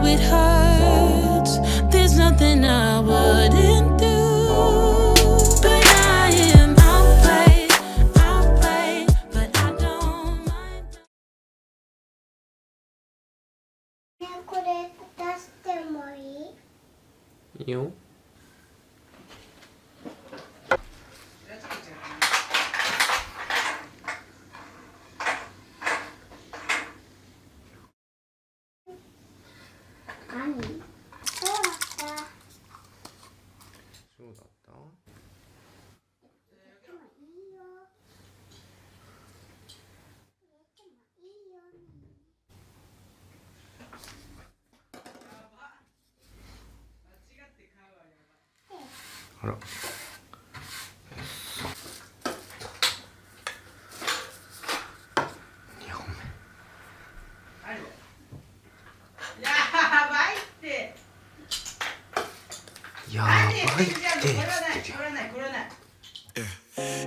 it hurts. There's nothing I wouldn't do. But I am outplayed, but I don't mind. ね、これ出してもいい？いいよ。何？そうだった。そうだった。でもいいよ。でもいいよ。あら。2本目。やばいって。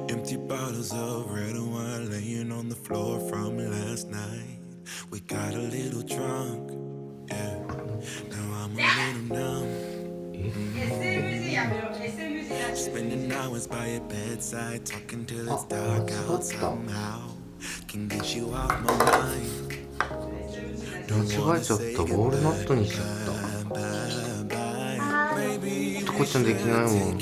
Empty bottles of red wine laying on the floor from last night. We got a little drunk, yeah. Now I'm a little numb. Spending hours by your bedside, talking till it's dark out somehow. Can get you off my mind. 間違えちゃった。ボールナットにしちゃった。とこちゃんできないもん。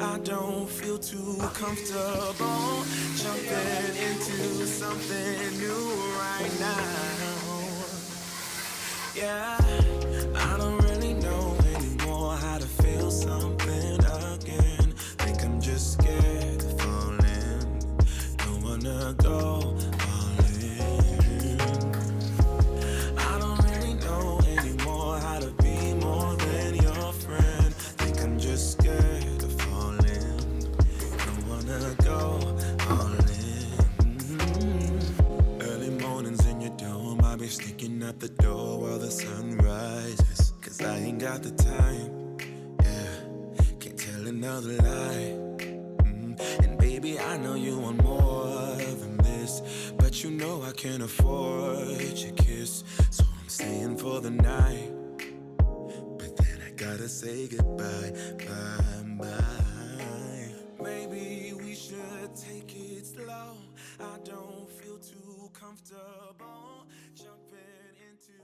I don't feel too comfortable jumping into something new right now. Yeah, I don't really know anymore how to feel something again. Think I'm just scared of falling. Don't wanna go all in. I don't really know anymore how to be more than your friend. Think I'm just scared of falling. Don't wanna go all in. Early mornings in your dome, I'll be sneaking out the door while the sun rises. Cause I ain't got the time, yeah. Can't tell another lie. And baby, I know you want more than this, but you know I can't afford your kiss. So I'm staying for the night, but then I gotta say goodbye, bye, bye. Maybe we should take it slow. I don't feel too comfortable jumping into